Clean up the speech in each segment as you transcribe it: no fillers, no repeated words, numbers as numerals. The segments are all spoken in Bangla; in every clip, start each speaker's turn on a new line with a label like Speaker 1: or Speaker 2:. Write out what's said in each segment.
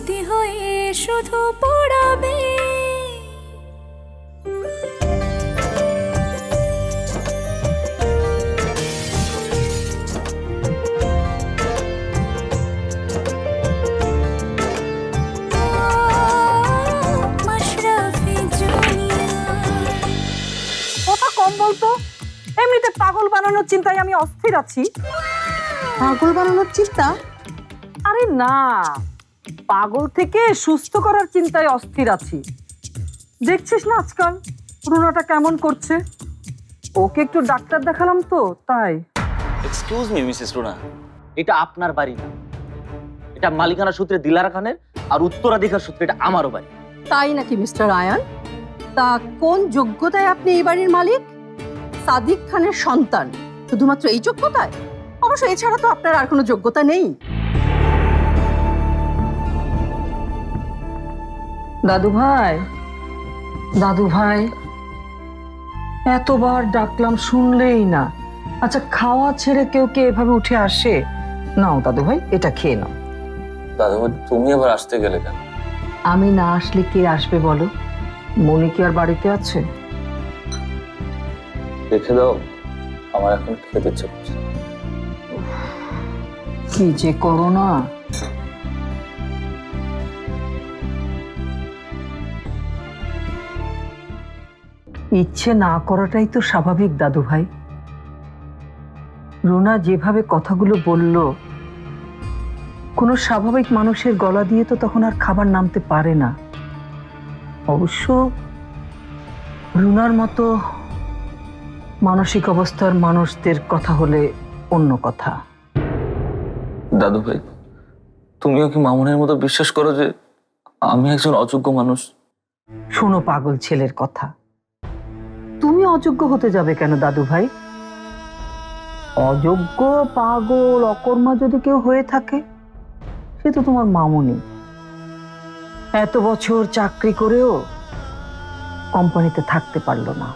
Speaker 1: স্মৃতি হয়ে শুধু পড়াবে।
Speaker 2: কথা কম বলতো, এমনিতে পাগল বানানোর চিন্তায় আমি অস্থির আছি।
Speaker 3: পাগল বানানোর চিন্তা?
Speaker 2: আরে না, পাগল থেকে সুস্থ করার চিন্তায় অস্থির আছি। দেখছিস না আজকাল রুনাটা কেমন করছে, ওকে একটু ডাক্তার দেখালাম তো তাই।
Speaker 4: এক্সকিউজ মি মিসেস রুনা, এটা আপনার বাড়ি না, এটা মালিকানা সূত্রে দিলারা খানের আর উত্তরাধিকার সূত্রে এটা আমারও বাড়ি।
Speaker 3: তাই নাকি মিস্টার আয়ান? তা কোন যোগ্যতায় আপনি এই বাড়ির মালিক? সাদিক খানের সন্তান, শুধুমাত্র এই যোগ্যতায়? অবশ্য এছাড়া তো আপনার আর কোনো যোগ্যতা নেই।
Speaker 2: দাদু ভাই, দাদু ভাই, এতবার ডাকলাম শুনলেই না। আচ্ছা, খাওয়া ছেড়ে কেউ কে এভাবে উঠে আসে? নাও দাদু ভাই, এটা খেয়ে নাও।
Speaker 4: দাদু ভাই, তুমি আবার আসতে গেলে কেন?
Speaker 2: আমি না আসলে কে আসবে বলো? মনি কি আর বাড়িতে আছে?
Speaker 4: রেখে দাও, আমার এখন খেতে ইচ্ছে করছে।
Speaker 2: কি যে করো না। ইচ্ছে না করাটাই তো স্বাভাবিক দাদু ভাই। রুনা যেভাবে কথাগুলো বলল, কোনো স্বাভাবিক মানুষের গলা দিয়ে তো তখন আর খাবার নামতে পারে না। অবশ্য রুনার মতো মানসিক অবস্থার মানুষদের কথা হলে অন্য কথা।
Speaker 4: দাদু ভাই, তুমিও কি মামুনের মতো বিশ্বাস করো যে আমি একজন অযোগ্য মানুষ?
Speaker 2: শোনো পাগল ছেলের কথা, তুমি অযোগ্য হতে যাবে কেন দাদু ভাই? অযোগ্য, পাগল, অকর্মা যদি কেউ হয়ে থাকে সে তো তোমার মামুনি। এত বছর চাকরি করেও কোম্পানিতে থাকতে পারলো না।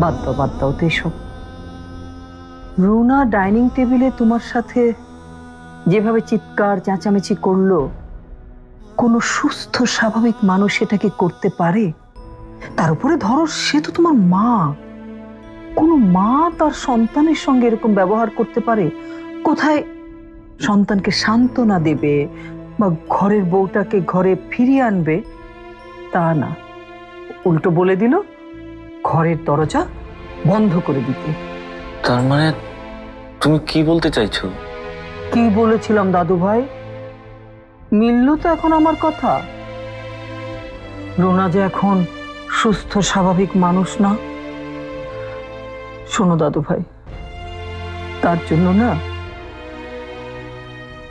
Speaker 2: বাদ দাও তো এসব। রুনা ডাইনিং টেবিলে তোমার সাথে যেভাবে চিৎকার চেঁচামেচি করলো, কোনো সুস্থ স্বাভাবিক মানুষ সেটাকে করতে পারে? তার উপরে ধরো সে তো তোমার মা। কোনো মা তার সন্তানের সঙ্গে এরকম ব্যবহার করতে পারে? কোথায় সন্তানকে সান্ত্বনা দেবে বা ঘরের বউটাকে ঘরে ফিরিয়ে আনবে, তা না, উল্টো বলে দিল ঘরের দরজা বন্ধ করে দিতে।
Speaker 4: তার মানে তুমি কি বলতে চাইছো?
Speaker 2: কি বলেছিলাম দাদু ভাই? মিলল তো এখন আমার কথা? রুনা যে এখন সুস্থ স্বাভাবিক মানুষ না। শোনো দাদু ভাই, তার জন্য না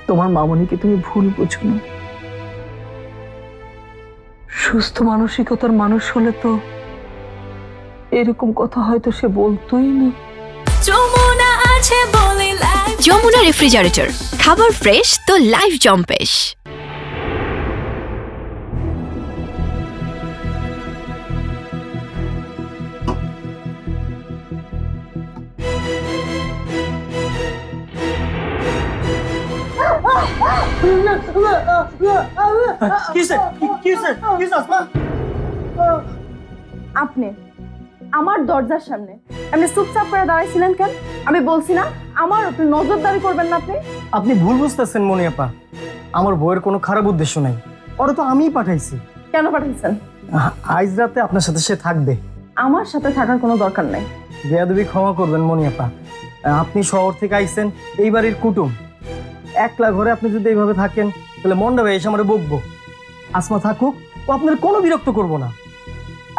Speaker 2: তোমার মামনিকে তুমি ভুল বুঝো না। সুস্থ মানসিকতার মানুষ হলে তো এরকম কথা হয়তো সে বলতোই না।
Speaker 5: যমুনা রেফ্রিজারেটর, খাবার ফ্রেশ তো লাইফ জম্পেশ।
Speaker 6: আপনি আমার দরজার সামনে আপনি চুপচাপ করে দাঁড়াইছিলেন কেন? আমি বলছি না আমার আপনি নজরদারি করবেন না।
Speaker 7: আপনি ভুল বুঝতেছেন মনি আপা, আমার বউয়ের কোনো খারাপ উদ্দেশ্য নাই। ওরা তো আমিই পাঠাইছি।
Speaker 6: কেন পাঠাইছেন?
Speaker 7: আজ রাতে আপনার সাথে সে থাকবে।
Speaker 6: আমার সাথে থাকার কোনো দরকার নাই।
Speaker 7: বেয়াদবি ক্ষমা করবেন মনি আপা, আপনি শহর থেকে আইছেন, এই বাড়ির কুটুম। একলা ঘরে আপনি যদি এইভাবে থাকেন তাহলে মন্ডা ভাই এসে আমার বকবো। আসমা থাকুক, ও আপনার কোনো বিরক্ত করবো না।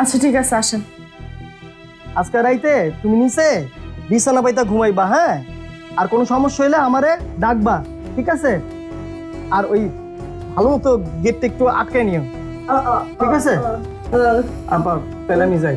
Speaker 6: আচ্ছা ঠিক আছে, আসেন।
Speaker 7: আজকে রাইতে তুমি নিচে বিছানা পাইতা ঘুমাইবা, হ্যাঁ? আর কোনো সমস্যা হইলে আমারে ডাকবা, ঠিক আছে? আর ওই ভালো মতো গেটটা একটু আটকায় নিও, ঠিক আছে? আপা তাহলে আমি যাই।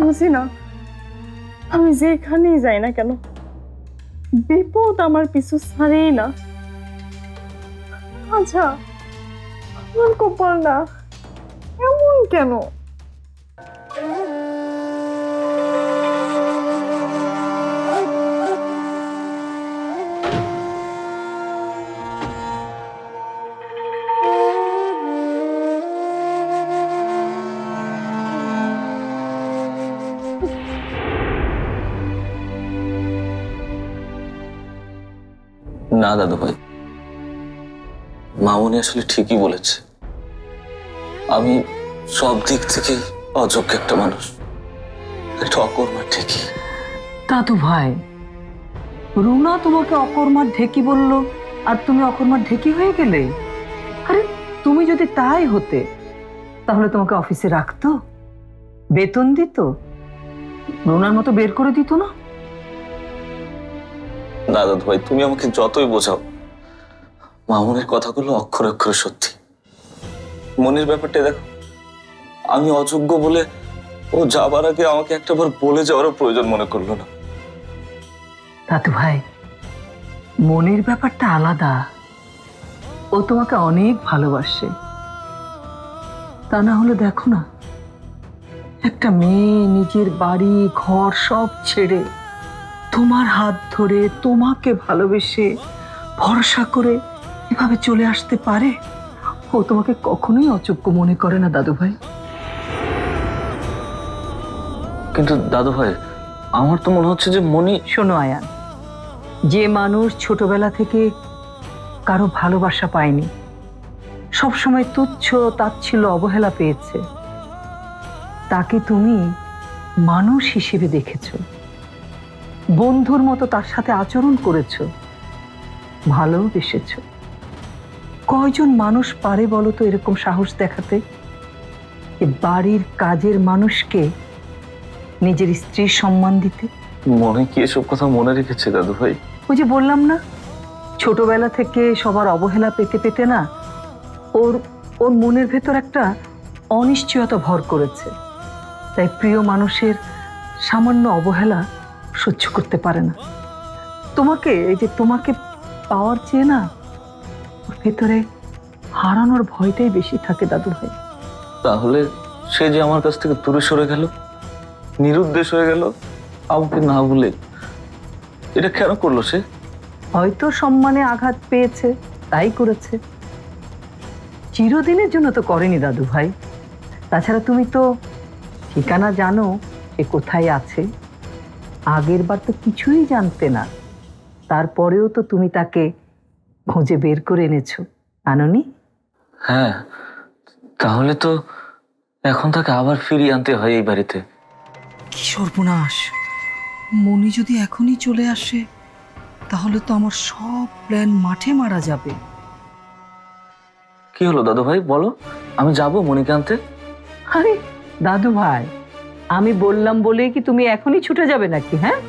Speaker 6: বুঝি না আমি যেখানেই যাই না কেন বিপদ আমার পিছু ছাড়েই না। আচ্ছা আমার কপাল না এমন কেন?
Speaker 4: না দাদু ভাই, মামুনি আসলে ঠিকই বলেছে। আমি সব দিক থেকে অযোগ্য একটা মানুষ, একটা অকর্মা ঠিকই।
Speaker 2: দাদু ভাই, রুনা তোমাকে অকর্মার ঢেকি বলল আর তুমি অকর্মার ঢেকি হয়ে গেলে? আরে তুমি যদি তাই হতে তাহলে তোমাকে অফিসে রাখতো, বেতন দিত, রুনার মতো বের করে দিত না?
Speaker 4: না দাদু ভাই, তুমি আমাকে যতই বোঝাও, মামুনির কথাগুলো অক্ষরে অক্ষরে সত্যি। মনির ব্যাপারটা দেখো, আমি অযোগ্য বলে ও যাবার আগে আমাকে একটাবার বলে যাওয়ারও প্রয়োজন মনে করলো না।
Speaker 2: দাদু ভাই, মনির ব্যাপারটা আলাদা। ও তোমাকে অনেক ভালোবাসে। তা না হলে দেখো না, একটা মেয়ে নিজের বাড়ি ঘর সব ছেড়ে তোমার হাত ধরে তোমাকে ভালোবেসে ভরসা করে এভাবে চলে আসতে পারে? ও তোমাকে কখনোই অযোগ্য মনে করে না দাদু ভাই।
Speaker 4: কিন্তু দাদু ভাই, আমার তো মনে হচ্ছে যে মনি...
Speaker 2: শোনো আয়ান, যে মানুষ ছোটবেলা থেকে কারো ভালোবাসা পায়নি, সবসময় তুচ্ছ তাচ্ছিল্য অবহেলা পেয়েছে, তাকে তুমি মানুষ হিসেবে দেখেছো, বন্ধুর মতো তার সাথে আচরণ করেছো, ভালোবেসেছো। কয়জন মানুষ পারে বলো তো এরকম সাহস দেখাতে, বাড়ির কাজের মানুষকে নিজের স্ত্রীর সম্মান দিতে?
Speaker 4: মনে কি এসব কথা মনে রেখেছে দাদু ভাই?
Speaker 2: ওই যে বললাম না, ছোটবেলা থেকে সবার অবহেলা পেতে পেতে না ওর ওর মনের ভেতর একটা অনিশ্চয়তা ভর করেছে। তাই প্রিয় মানুষের সামান্য অবহেলা সহ্য করতে পারে না। তোমাকে, এই যে তোমাকে পাওয়ার চেয়ে না ওর ভেতরে হারানোর ভয়টাই বেশি থাকে দাদু ভাই।
Speaker 4: তাহলে সে যে আমার কাছ থেকে দূরে সরে গেল, নিরুদ্দেশ হয়ে গেল, আমাকে না বলে, এটা কেন করলো সে?
Speaker 2: হয়তো সম্মানে আঘাত পেয়েছে, তাই করেছে। চিরদিনের জন্য তো করেনি দাদু ভাই। তাছাড়া তুমি তো ঠিকানা জানো সে কোথায় আছে। আগের বার তো কিছুই জানতে না, তারপরেও তো তুমি তাকে খুঁজে বের করে এনেছো, আনোনি?
Speaker 4: হ্যাঁ, তাহলে তো এখন তাকে আবার ফিরিয়ে আনতে হয় এই বাড়িতে।
Speaker 2: কি সর্বনাশ! মনি যদি এখনই চলে আসে তাহলে তো আমার সব প্ল্যান মাঠে মারা যাবে।
Speaker 4: কি হলো দাদু ভাই, বলো, আমি যাবো মনিকে আনতে।
Speaker 2: আরে দাদু ভাই, আমি বললাম বলেই কি তুমি এখনই ছুটে যাবে নাকি? হ্যাঁ,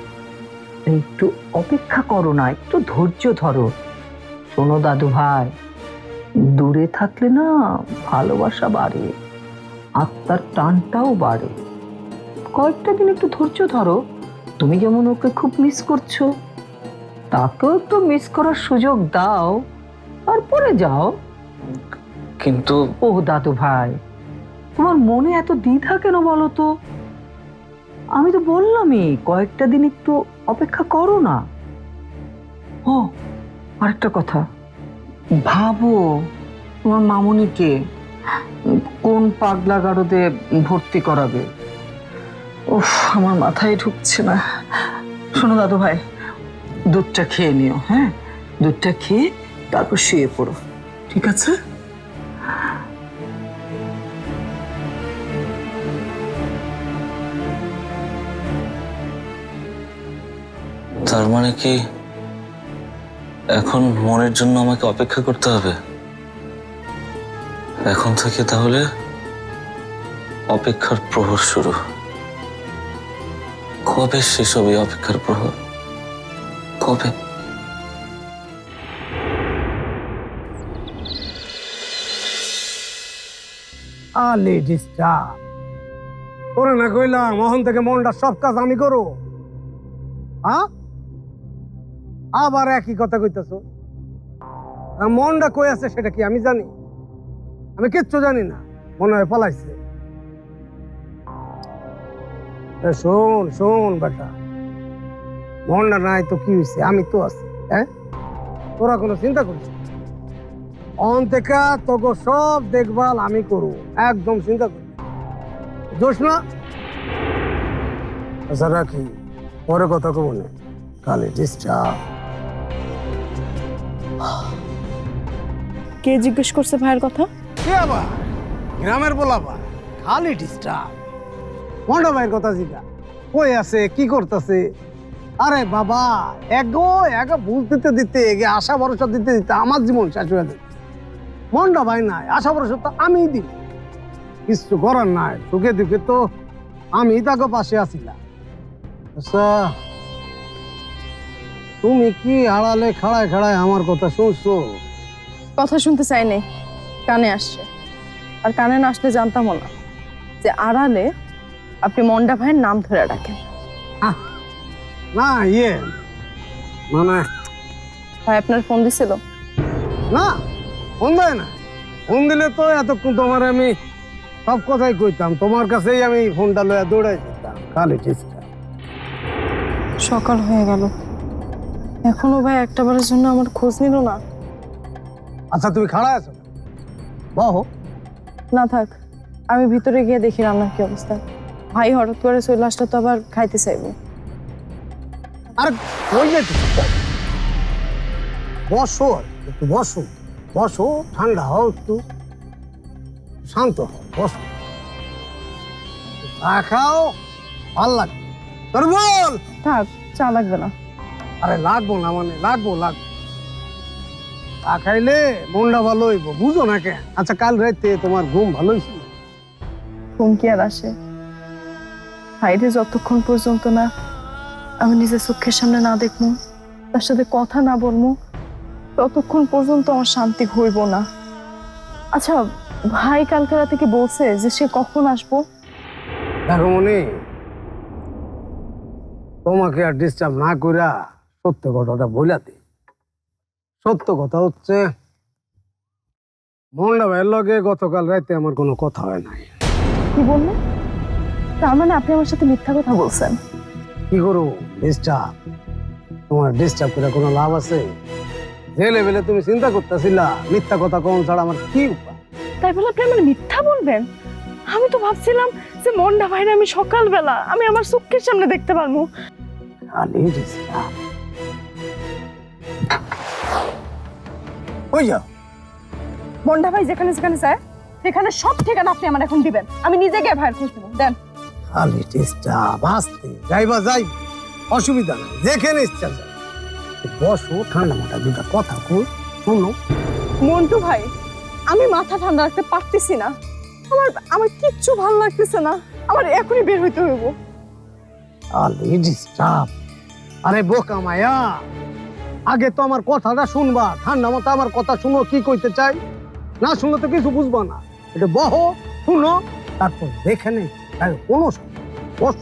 Speaker 2: একটু অপেক্ষা করো না, একটু ধৈর্য ধরো। শোনো দাদু ভাই, দূরে থাকলে না ভালোবাসা বাড়ে, আত্মার টানটাও বাড়ে। কয়েকটা দিন একটু ধৈর্য ধরো। তুমি যেমন ওকে খুব মিস করছো, তাকেও একটু মিস করার সুযোগ দাও, তারপরে যাও।
Speaker 4: কিন্তু
Speaker 2: ও দাদু ভাই, তোমার মনে এত দ্বিধা কেন বলো তো? আমি তো বললামই কয়েকটা দিন একটু অপেক্ষা করো না। ও আরেকটা কথা, ভাবো তোমার মামুনিকে কোন পাগলা গারদে ভর্তি করাবে। উফ, আমার মাথায় ঢুকছে না। শোনো দাদু ভাই, দুধটা খেয়ে নিও। হ্যাঁ, দুধটা খেয়ে তারপর শুয়ে পড়ো, ঠিক আছে?
Speaker 4: তার মানে কি এখন মনের জন্য আমাকে অপেক্ষা করতে হবে? এখন থেকে তাহলে অপেক্ষার প্রহর শুরু। কবে শেষ হবে অপেক্ষার প্রহর? কবে?
Speaker 8: Ladies' job. তোরে না কইলাম মোহন থেকে মনটা সব কাজ আমি করো, হ্যাঁ? আবার একই কথা কইতেছ। মনটা কই আছে সেটা কি আমি জানি? আমি কিচ্ছু জানি না, মনে হয় পালাইছে। শোন শোন বেটা, মনটা নাই তো কি হয়েছে, আমি তো আছি। হ্যাঁ, তোরা কোনো চিন্তা করিস না। অন থেকে তোকে সব দেখভাল আমি করব, একদম চিন্তা করি দোষ না। আচ্ছা রাখি, পরে কথা কব না, খালি ডিস্টার্ব।
Speaker 6: কে জিজ্ঞেস করছে ভাইয়ের কথা?
Speaker 8: কে আবার? গ্রামের বলাবা, খালি ডিস্টার্ব। মন্ডা ভাইয়ের কথা জিজ্ঞা, কই আছে, কি করতেছে? আরে বাবা, এগো ভুল দিতে দিতে আশা ভরসা দিতে দিতে আমার জীবন শেষ হয়ে যাবে। মন্ডা ভাই নাই, আশা ভরসা তো আমি দিই, কিছু করার নাই। সুখে দুঃখে তো আমি তাকে পাশে আছিলাম। আচ্ছা, তুমি কি আড়ালে খাড়ায় খাড়ায় আমার কথা শুনছো?
Speaker 6: কথা শুনতে চাই নাই, কানে আসছে। আর কানে না আসলে জানতামও না যে আড়ালে আপনি মন্ডা ভাইয়ের নাম ধরে ডাকেন।
Speaker 8: না মানে
Speaker 6: ভাই আপনার ফোন দিছিল?
Speaker 8: না, ফোন দেয় না। ফোন দিলে তো এতক্ষণ তোমার আমি সব কথাই কইতাম, তোমার কাছেই আমি ফোনটা লইয়া দৌড়াই যেতাম। খালি টিস্টা।
Speaker 6: সকাল হয়ে গেল, এখনো ভাই একটাবারের জন্য আমার খোঁজ নিল না।
Speaker 8: আচ্ছা তুমি খাড়া আছো, বহো।
Speaker 6: না থাক, আমি ভিতরে গিয়ে দেখি রান্নার কি অবস্থা। ভাই হঠাৎ করে চলে আসলে তো আবার খাইতে চাইবো।
Speaker 8: আর ওই যে বসো, একটু বসো বসো, ঠান্ডা হও, একটু শান্ত হও, বসো, চা খাও, ভাল লাগবে। তোর বল।
Speaker 6: থাক, চা লাগবে না।
Speaker 8: আরে লাগবো না মানে লাগবো। চা খাইলে মনটা ভালো হইব, বুঝো না কে? আচ্ছা কাল রাতে তোমার ঘুম ভালো হয়েছিল?
Speaker 6: ঘুম কি আর আসে ভাইরে, যতক্ষণ পর্যন্ত না আমি নিজের চোখের সামনে না দেখবো, তার সাথে কথা না বলবো, ততক্ষণ পর্যন্ত আমার শান্তি হইব না। আচ্ছা ভাই কালকে রাতে কি বলছে যে সে কখন আসবো?
Speaker 8: দেখো মনে, তোমাকে আর ডিস্টার্ব না কইরা সত্য কথাটা বইলা দিই। সত্য কথা হচ্ছে, মন্ডা ভাইয়ের লগে গতকাল রাতে আমার কোনো কথা হয় নাই।
Speaker 6: কি বললেন? তার মানে আপনি আমার সাথে মিথ্যা কথা বলছেন?
Speaker 8: কি করো ডিস্টার্ব? তোমার ডিস্টার্ব করে কোনো লাভ আছে? যে লেভেলে তুমি চিন্তা করতেছিলা, মিথ্যা কথা কম ছাড়া আমার কি উপায়?
Speaker 6: তাই বলে আপনি আমার মিথ্যা বলবেন? আমি তো ভাবছিলাম যে মন্ডা ভাইরে আমি সকালবেলা আমি আমার চোখের সামনে দেখতে পারবো।
Speaker 8: খালি ডিস্টার্ব। ওই যাও,
Speaker 6: মন্ডা ভাই যেখানে যেখানে যায় সেখানে সব ঠিকানা আপনি আমার এখন দিবেন। আমি নিজে গিয়ে ভাইয়ের খোঁজ নেব। দেন।
Speaker 8: খালি ডিস্টার্ব। আসতে যাইবা যাই, অসুবিধা নাই, যেখানে ইচ্ছা যায়। বসো, ঠান্ডা মাথা দুটা কথা কই শুনো।
Speaker 6: মন্টু ভাই, আমি মাথা ঠান্ডা রাখতে পারতেছি না। আমার কিচ্ছু ভালো লাগতেছে না। আমার এখনই বের হইতে হইব।
Speaker 8: খালি ডিস্টার্ব। আরে বোকা মায়া, আগে তো আমার কথাটা শুনবা, ঠান্ডা মাথা আমার কথা শুনো, কি কইতে চাই। না শুনলে তো কিছু বুঝবা না। এটা বহো, শুনো, তারপর দেখে নেই কোনো বস।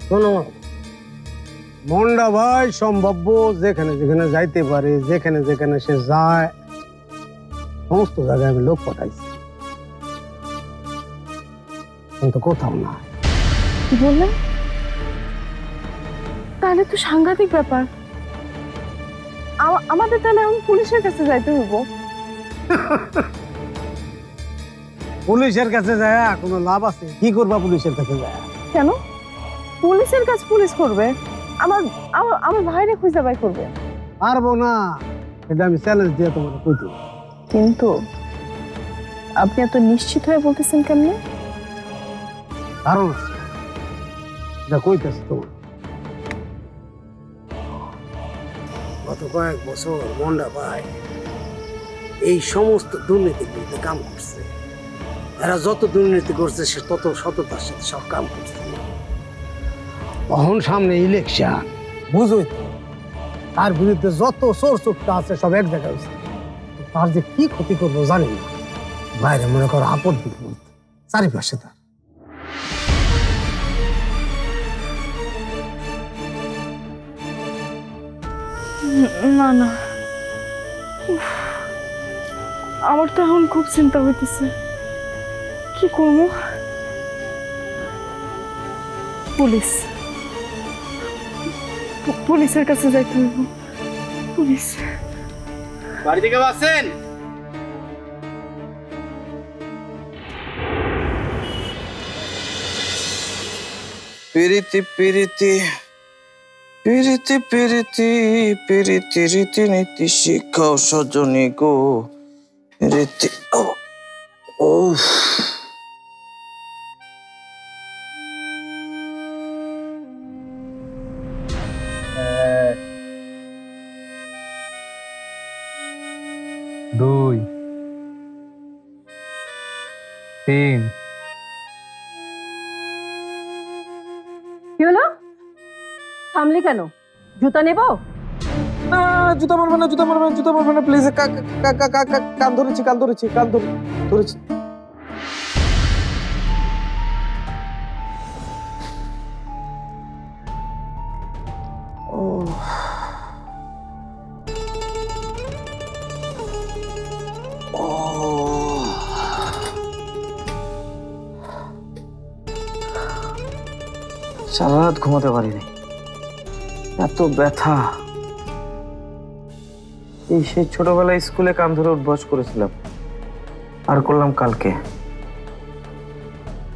Speaker 8: শোনো, মন্ডা ভাই সম্ভাব্য যেখানে যেখানে যাইতে পারে, যেখানে যেখানে সে যায়, সমস্ত জায়গায় আমি লোক পাঠাইছি, কিন্তু কোথাও না।
Speaker 6: কি বললেন? তাহলে তো সাংঘাতিক ব্যাপার। আমাদের তাহলে এখন পুলিশের কাছে যাইতে হইব।
Speaker 8: পুলিশের কাছে যায় কোনো লাভ আছে? কি করবা পুলিশের কাছে যায়?
Speaker 6: কেন? পুলিশের কাজ পুলিশ করবে, আমার আমার ভাইরে খুঁজে বাই করবে।
Speaker 8: পারবো না, এটা আমি চ্যালেঞ্জ দিয়ে তোমার কই দিব।
Speaker 6: কিন্তু আপনি এত নিশ্চিত হয়ে বলতেছেন কেমনে?
Speaker 8: কারণ আছে, এটা কইতেছি তোমার। গত কয়েক বছর মন্ডা ভাই এই সমস্ত দুর্নীতির বিরুদ্ধে কাম করছে। এরা যত দুর্নীতি করছে সে তত সততার সাথে সব কাম করছে। তখন সামনে ইলেকশন, বুঝোই তো, তার বিরুদ্ধে যত সোর্স আছে সব এক জায়গায় হয়েছে। তার যে কি ক্ষতি করবো জানি না। বাইরে মনে করো আপদ বিপদ চারিপাশে তার।
Speaker 6: না না, উফ, আমার তো এখন খুব চিন্তা হইতেছে, কি করবো। পুলিশ, পুলিশের কাছে যাইতে হইব। পুলিশ
Speaker 7: বাড়ি থেকে আসেন?
Speaker 4: পিরিতি পিরিতি পিরিতি পিরিতি পিরিতি রীতি নীতি শিখাও সজনী গো রীতি। ও
Speaker 9: দুই তিন।
Speaker 3: কি হলো? থামলি কেন? জুতা নেবো?
Speaker 7: না, জুতা মারবে না, জুতা মারবে না, জুতা মারবে না প্লিজ। কান ধরেছি, কান ধরেছি, কান ধরেছি।
Speaker 4: সারা রাত ঘুমাতে পারিনি, এত ব্যথা। এই সেই ছোটবেলায় স্কুলে কান ধরে উঠবস করেছিলাম, আর করলাম কালকে।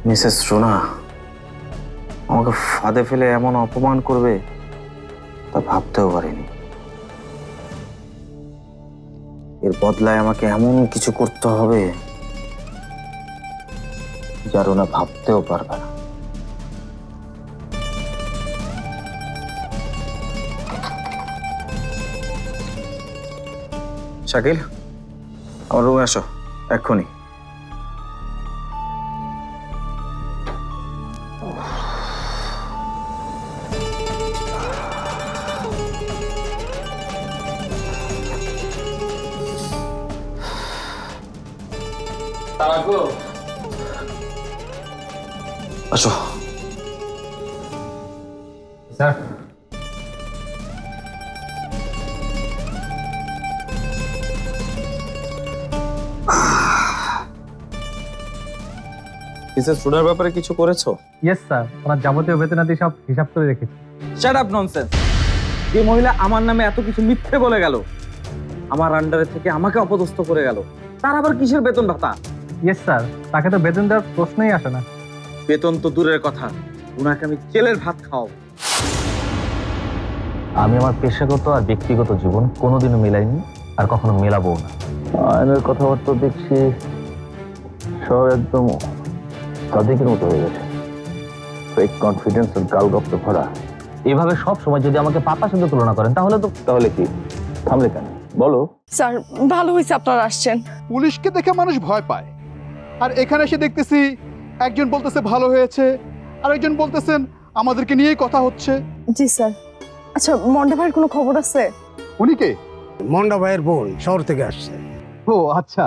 Speaker 4: মিসেস রুনা আমাকে ফাঁদে ফেলে এমন অপমান করবে তা ভাবতেও পারিনি। এর বদলায় আমাকে এমন কিছু করতে হবে যা রুনা ভাবতেও পারবে না। শাকিল, আমার রুমে আসো এক্ষুনি। আসো।
Speaker 9: স্যার,
Speaker 4: মিসেস রুনার ব্যাপারে কিছু করেছো?
Speaker 9: ইয়েস স্যার, ওনার যাবতীয় বেতনাদি সব হিসাব করে রেখেছি।
Speaker 7: Shut up nonsense. যে মহিলা আমার নামে এত কিছু মিথ্যে বলে গেল, আমার আন্ডারে থেকে আমাকে অপদস্থ করে গেল, তার আবার কিসের বেতন ভাতা?
Speaker 9: ইয়েস স্যার, তাকে তো বেতন দেওয়ার প্রশ্নই আসে না।
Speaker 7: বেতন তো দূরের কথা, ওনাকে আমি জেলের ভাত খাওয়াবো।
Speaker 10: আমি আমার পেশাগত আর ব্যক্তিগত জীবন কোনোদিনও মেলাইনি, আর কখনো মেলাবো না। আয়নের কথাবার্তা দেখছি সব একদম সাদিকের মতো হয়ে গেছে, ফেক কনফিডেন্স আর গালগপ্পে ভরা। এভাবে সব সময় যদি আমাকে পাপার সাথে তুলনা করেন তাহলে কি থামলে কেন বলো?
Speaker 6: স্যার, ভালো হয়েছে আপনারা আসছেন।
Speaker 11: পুলিশকে দেখে মানুষ ভয় পায়, আর এখানে এসে দেখতেছি একজন বলতেছে ভালো হয়েছে, আর একজন বলতেছেন আমাদেরকে নিয়েই কথা হচ্ছে।
Speaker 6: জি স্যার। আচ্ছা, মন্ডা ভাইয়ের কোনো খবর আছে?
Speaker 11: উনি কে?
Speaker 8: মন্ডা ভাইয়ের বোন শহর থেকে আসছে।
Speaker 11: ও আচ্ছা,